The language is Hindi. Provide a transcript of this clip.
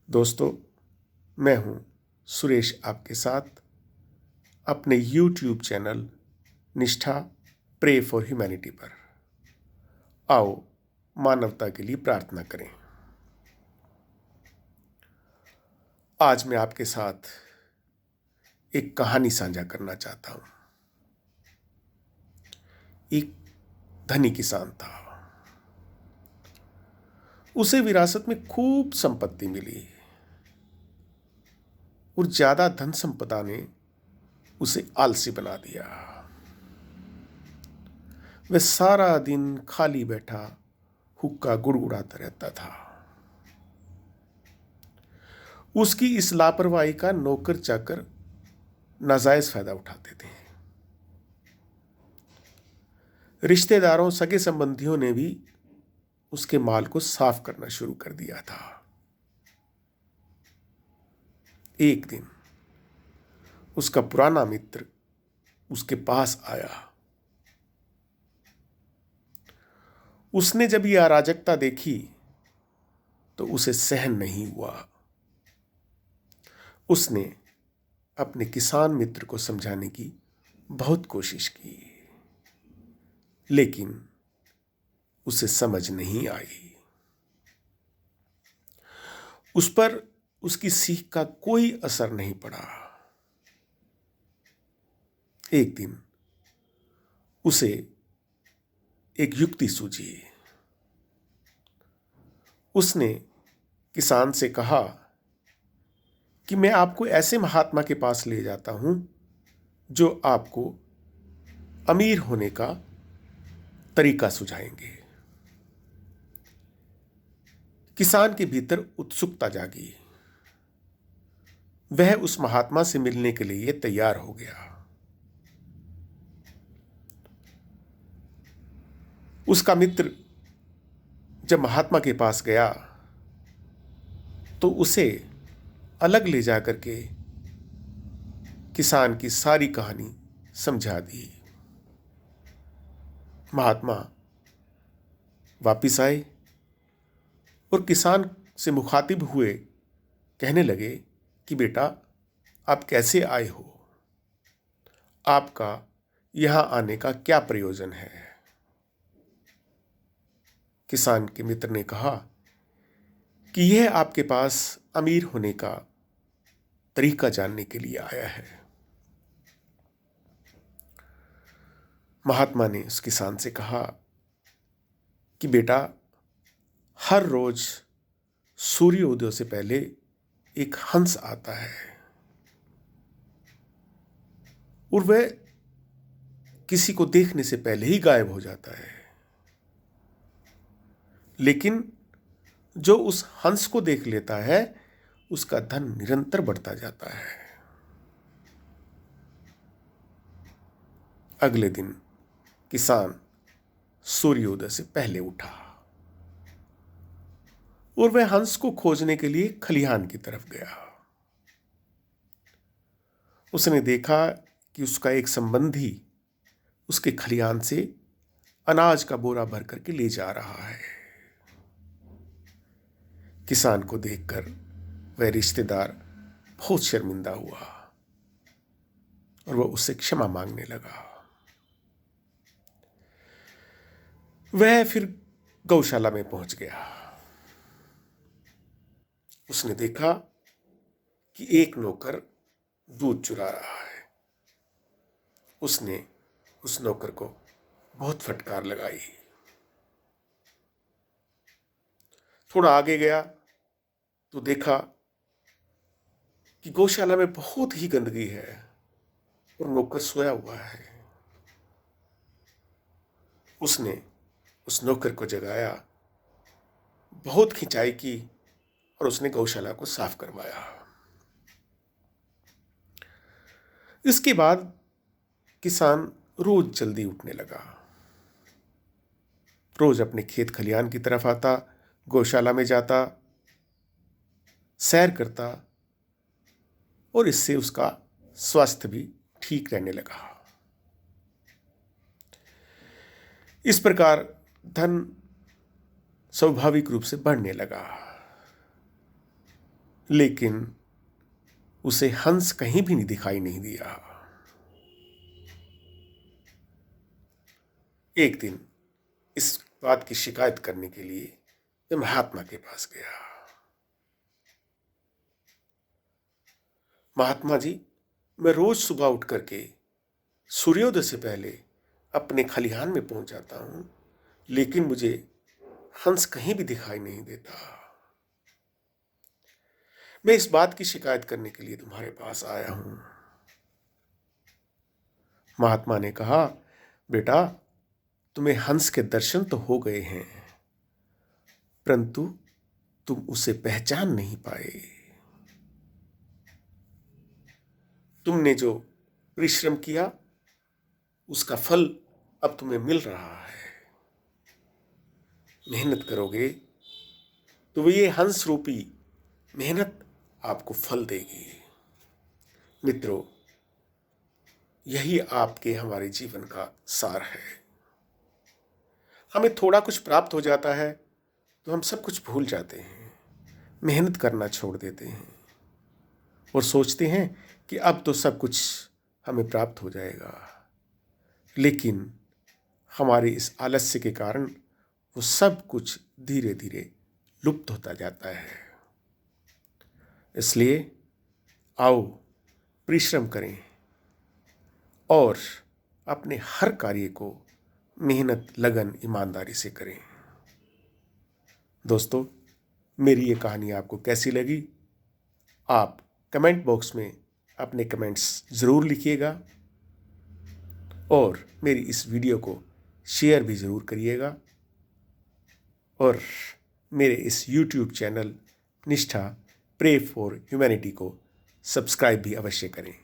दोस्तों, मैं हूं सुरेश आपके साथ अपने YouTube चैनल निष्ठा प्रे फॉर ह्यूमैनिटी पर। आओ मानवता के लिए प्रार्थना करें। आज मैं आपके साथ एक कहानी साझा करना चाहता हूं। एक धनी किसान था। उसे विरासत में खूब संपत्ति मिली और ज्यादा धन संपदा ने उसे आलसी बना दिया। वह सारा दिन खाली बैठा हुक्का गुड़गुड़ाता रहता था। उसकी इस लापरवाही का नौकर चाकर नाजायज फायदा उठाते थे। रिश्तेदारों सगे संबंधियों ने भी उसके माल को साफ करना शुरू कर दिया था। एक दिन उसका पुराना मित्र उसके पास आया। उसने जब यह अराजकता देखी तो उसे सहन नहीं हुआ। उसने अपने किसान मित्र को समझाने की बहुत कोशिश की, लेकिन उसे समझ नहीं आई। उस पर उसकी सीख का कोई असर नहीं पड़ा। एक दिन उसे एक युक्ति सूझी। उसने किसान से कहा कि मैं आपको ऐसे महात्मा के पास ले जाता हूं जो आपको अमीर होने का तरीका सुझाएंगे। किसान के भीतर उत्सुकता जागी। वह उस महात्मा से मिलने के लिए तैयार हो गया। उसका मित्र जब महात्मा के पास गया तो उसे अलग ले जाकर के किसान की सारी कहानी समझा दी। महात्मा वापिस आए और किसान से मुखातिब हुए कहने लगे कि बेटा, आप कैसे आए हो? आपका यहां आने का क्या प्रयोजन है? किसान के मित्र ने कहा कि यह आपके पास अमीर होने का तरीका जानने के लिए आया है। महात्मा ने उस किसान से कहा कि बेटा, हर रोज सूर्योदय से पहले एक हंस आता है और वह किसी को देखने से पहले ही गायब हो जाता है, लेकिन जो उस हंस को देख लेता है उसका धन निरंतर बढ़ता जाता है। अगले दिन किसान सूर्योदय से पहले उठा और वह हंस को खोजने के लिए खलिहान की तरफ गया। उसने देखा कि उसका एक संबंधी उसके खलिहान से अनाज का बोरा भर करके ले जा रहा है। किसान को देखकर वह रिश्तेदार बहुत शर्मिंदा हुआ और वह उससे क्षमा मांगने लगा। वह फिर गौशाला में पहुंच गया। उसने देखा कि एक नौकर दूध चुरा रहा है। उसने उस नौकर को बहुत फटकार लगाई। थोड़ा आगे गया तो देखा कि गौशाला में बहुत ही गंदगी है और नौकर सोया हुआ है। उसने उस नौकर को जगाया, बहुत खिंचाई की और उसने गौशाला को साफ करवाया। इसके बाद किसान रोज जल्दी उठने लगा। रोज अपने खेत खलिहान की तरफ आता, गौशाला में जाता, सैर करता और इससे उसका स्वास्थ्य भी ठीक रहने लगा। इस प्रकार धन स्वाभाविक रूप से बढ़ने लगा। लेकिन उसे हंस कहीं भी नहीं दिखाई नहीं दिया। एक दिन इस बात की शिकायत करने के लिए मैं महात्मा के पास गया। महात्मा जी, मैं रोज सुबह उठ करके सूर्योदय से पहले अपने खलिहान में पहुंच जाता हूं, लेकिन मुझे हंस कहीं भी दिखाई नहीं देता। मैं इस बात की शिकायत करने के लिए तुम्हारे पास आया हूं। महात्मा ने कहा, बेटा, तुम्हें हंस के दर्शन तो हो गए हैं, परंतु तुम उसे पहचान नहीं पाए। तुमने जो परिश्रम किया उसका फल अब तुम्हें मिल रहा है। मेहनत करोगे तो ये हंस रूपी मेहनत आपको फल देगी। मित्रों, यही आपके हमारे जीवन का सार है। हमें थोड़ा कुछ प्राप्त हो जाता है तो हम सब कुछ भूल जाते हैं, मेहनत करना छोड़ देते हैं और सोचते हैं कि अब तो सब कुछ हमें प्राप्त हो जाएगा। लेकिन हमारे इस आलस्य के कारण वो सब कुछ धीरे धीरे लुप्त होता जाता है। इसलिए आओ परिश्रम करें और अपने हर कार्य को मेहनत, लगन, ईमानदारी से करें। दोस्तों, मेरी ये कहानी आपको कैसी लगी? आप कमेंट बॉक्स में अपने कमेंट्स ज़रूर लिखिएगा और मेरी इस वीडियो को शेयर भी ज़रूर करिएगा और मेरे इस YouTube चैनल निष्ठा प्रे फॉर ह्यूमैनिटी को सब्सक्राइब भी अवश्य करें।